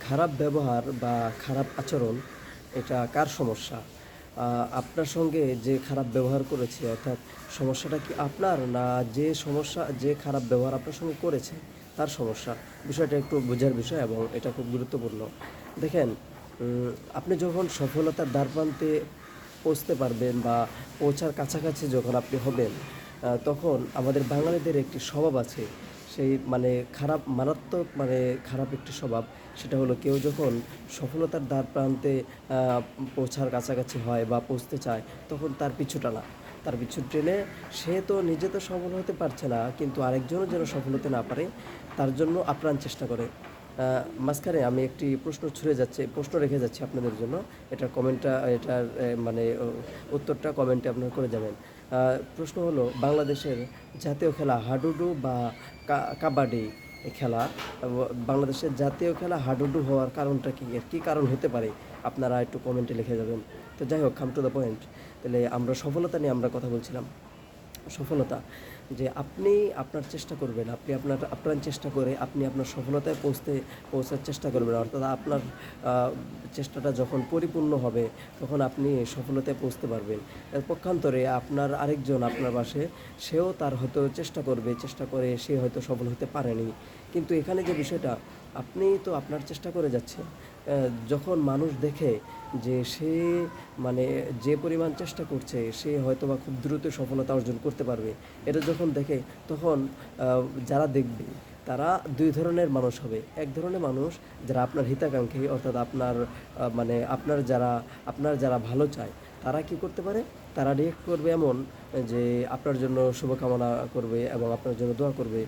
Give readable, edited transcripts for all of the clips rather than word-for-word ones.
খারাপ ব্যবহার বা খারাপ আচরণ এটা কার সমস্যা? আপনার সঙ্গে যে খারাপ ব্যবহার করেছে অর্থাৎ সমস্যাটা কি আপনার? না যে খারাপ ব্যবহার আপনার সঙ্গে করেছে তার সমস্যা? বিষয়টা একটু বোঝার বিষয় এবং এটা খুব গুরুত্বপূর্ণ। দেখেন, আপনি যখন সফলতার দ্বারপ্রান্তে পৌঁছতে পারবেন বা পৌঁছার কাছাকাছি যখন আপনি হবেন, তখন আমাদের বাঙালিদের একটি স্বভাব আছে। সেই মারাত্মক খারাপ একটি স্বভাব। সেটা হলো কেউ যখন সফলতার দ্বারপ্রান্তে আ পৌঁছার কাছাকাছি হয় বা পৌঁছতে চায়, তখন তার পিছু টানা। তার পিছু টেনে সে তো নিজে তো সফল হতে পারছে না, কিন্তু আরেকজনও যেন সফল হতে না পারে, তার জন্য আপ্রাণ চেষ্টা করে। মাঝখানে আমি একটি প্রশ্ন রেখে যাচ্ছি আপনাদের জন্য। এটার উত্তরটা কমেন্টে আপনারা করে যাবেন। আ প্রশ্ন হলো, বাংলাদেশের জাতীয় খেলা হাডুডু বা কাবাডি খেলা, বাংলাদেশের জাতীয় খেলা হাডুডু হওয়ার কারণটা কী? এর কী কারণ হতে পারে? আপনারা একটু কমেন্টে লিখে যাবেন। তো যাই হোক, কাম টু দ্য পয়েন্ট। তাহলে সফলতা নিয়ে আমরা কথা বলছিলাম। সফলতা, যে আপনি আপনার চেষ্টা করবেন, আপনি আপনার আপ্রাণ চেষ্টা করে আপনি আপনার সফলতায় পৌঁছার চেষ্টা করবেন। অর্থাৎ আপনার আ চেষ্টাটা যখন পরিপূর্ণ হবে, তখন আপনি সফলতায় পৌঁছতে পারবেন। এর পক্ষান্তরে আপনার আরেকজন আপনার পাশে, সেও তার হয়তো চেষ্টা করে সে হয়তো সফল হতে পারেনি। কিন্তু এখানে যে বিষয়টা, আপনি তো আপনার চেষ্টা করে যাচ্ছেন। যখন মানুষ দেখে যে সে মানে যে পরিমাণ চেষ্টা করছে, সে হয়তোবা খুব দ্রুত সফলতা অর্জন করতে পারবে। এটা যখন দেখে, তখন আ যারা দেখবে তারা ২ ধরনের মানুষ হবে। এক ধরনের মানুষ যারা আপনার হিতাকাঙ্ক্ষী, অর্থাৎ আপনার যারা ভালো চায়, তারা কি করতে পারে? তারা রিঅ্যাক্ট করবে এমন যে আপনার জন্য শুভকামনা করবে এবং আপনার জন্য দোয়া করবে,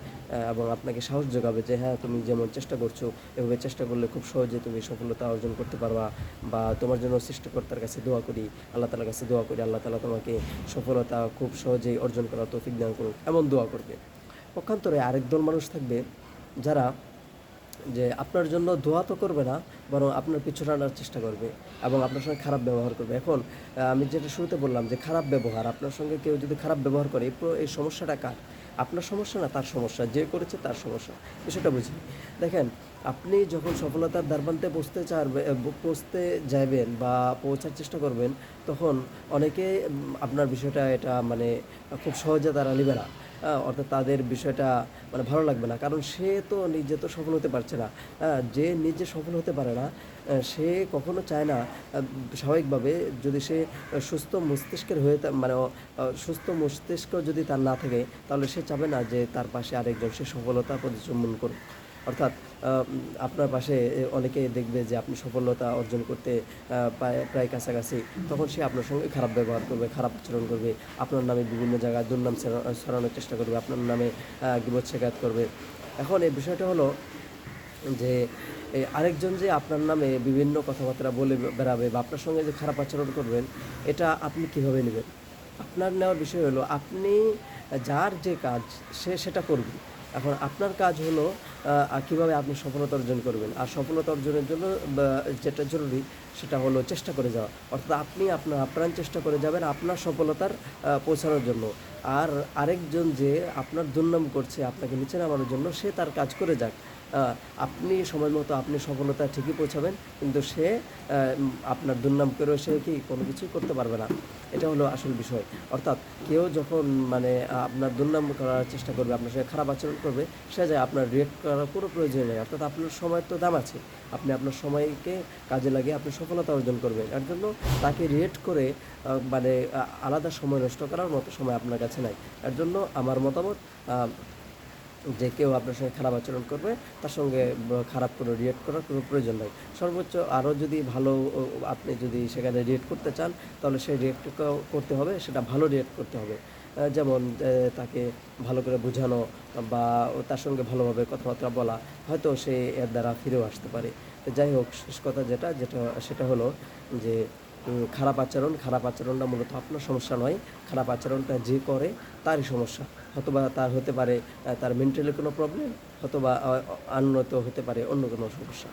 এবং আপনাকে সাহস যোগাবে যে হ্যাঁ, তুমি যেমন চেষ্টা করছো, এভাবে চেষ্টা করলে খুব সহজে তুমি সফলতা অর্জন করতে পারবা। বা তোমার জন্য সৃষ্টিকর্তার কাছে দোয়া করি, আল্লাহ তাআলার কাছে দোয়া করি, আল্লাহ তাআলা তোমাকে সফলতা খুব সহজেই অর্জন করার তৌফিক দান করুক, এমন দোয়া করবে। পক্ষান্তরে আরেক দল মানুষ থাকবে, যারা আপনার জন্য দোয়া তো করবে না, বরং আপনার পিছু টানার চেষ্টা করবে এবং আপনার সঙ্গে খারাপ ব্যবহার করবে। এখন আমি যেটা শুরুতে বললাম যে খারাপ ব্যবহার, আপনার সঙ্গে কেউ যদি খারাপ ব্যবহার করে, এই সমস্যাটা কার? আপনার সমস্যা না তার সমস্যা, যে করেছে তার সমস্যা। বিষয়টা বুঝি। দেখেন, আপনি যখন সফলতার দ্বারপ্রান্তে পৌঁছতে যাবেন বা পৌঁছার চেষ্টা করবেন, তখন অনেকে আপনার বিষয়টা এটা খুব সহজে তারা নিবে না। অর্থাৎ তাদের বিষয়টা ভালো লাগবে না। কারণ সে তো নিজে তো সফল হতে পারছে না। যে নিজে সফল হতে পারে না, সে কখনো চায় না, স্বাভাবিকভাবে যদি সে সুস্থ মস্তিষ্কের হয়ে থা মানে অ অ সুস্থ মস্তিষ্ক যদি তার না থাকে, তাহলে সে চাবে না যে তার পাশে আরেকজন সে সফলতা প্রতিচুম্বন করুক। অর্থাৎ আপনার পাশে অনেকে দেখবে যে আপনি সফলতা অর্জন করতে প্রায় কাছাকাছি, তখন সে আপনার সঙ্গে খারাপ ব্যবহার করবে, খারাপ আচরণ করবে। আপনার নামে বিভিন্ন জায়গায় দুর্নাম ছড়ানোর চেষ্টা করবে, আপনার নামে গীবত শেখায়ত করবে। এখন এই বিষয়টা হলো যে আরেকজন যে আপনার নামে বিভিন্ন কথাবার্তা বলে বেড়াবে বা আপনার সঙ্গে যে খারাপ আচরণ করবেন, এটা আপনি কীভাবে নেবেন? আপনার নেওয়ার বিষয় হলো, আপনি যার যে কাজ সে সেটা করবে। এখন আপনার কাজ হলো কীভাবে আপনি সফলতা অর্জন করবেন। আর সফলতা অর্জনের জন্য বা যেটা জরুরি, সেটা হলো চেষ্টা করে যাওয়া। অর্থাৎ আপনি আপনার আপ্রাণ চেষ্টা করে যাবেন আপনার সফলতার পৌঁছানোর জন্য। আর আরেকজন যে আপনার দুর্নাম করছে আপনাকে নিচে নামানোর জন্য, সে তার কাজ করে যাক। আ আপনি সময় মতো আপনি সফলতায় ঠিকই পৌঁছাবেন, কিন্তু সে আপনার দুর্নাম করেও সে কি কোনো কিছুই করতে পারবে না। এটা হলো আসল বিষয়। অর্থাৎ কেউ যখন আপনার দুর্নাম করার চেষ্টা করবে, আপনার সঙ্গে খারাপ আচরণ করবে, সে যায় আপনার রিঅ্যাক্ট করার কোনো প্রয়োজন নেই। অর্থাৎ আপনার সময়ের তো দাম আছে। আপনি আপনার সময়কে কাজে লাগিয়ে আপনি সফলতা অর্জন করবেন। এর জন্য তাকে রিঅ্যাক্ট করে আলাদা সময় নষ্ট করার মতো সময় আপনার কাছে নাই। এর জন্য আমার মতামত, আ যে কেউ আপনার সঙ্গে খারাপ আচরণ করবে, তার সঙ্গে খারাপ কোনো রিঅ্যাক্ট করার কোনো প্রয়োজন নাই। সর্বোচ্চ আরও যদি ভালো, আপনি যদি সেখানে রিঅ্যাক্ট করতে চান, তাহলে সেই রিঅ্যাক্টটাও করতে হবে, সেটা ভালো রিঅ্যাক্ট করতে হবে। যেমন তাকে ভালো করে বোঝানো বা তার সঙ্গে ভালোভাবে কথাবার্তা বলা, হয়তো সে এর দ্বারা ফিরেও আসতে পারে। তো যাই হোক, শেষ কথা সেটা হলো যে খারাপ আচরণটা মূলত আপনার সমস্যা নয়। খারাপ আচরণটা যে করে তারই সমস্যা। হয়তোবা তার হতে পারে তার মেন্টালি কোনো প্রবলেম, অথবা আ অ হতে পারে অন্য কোনো সমস্যা।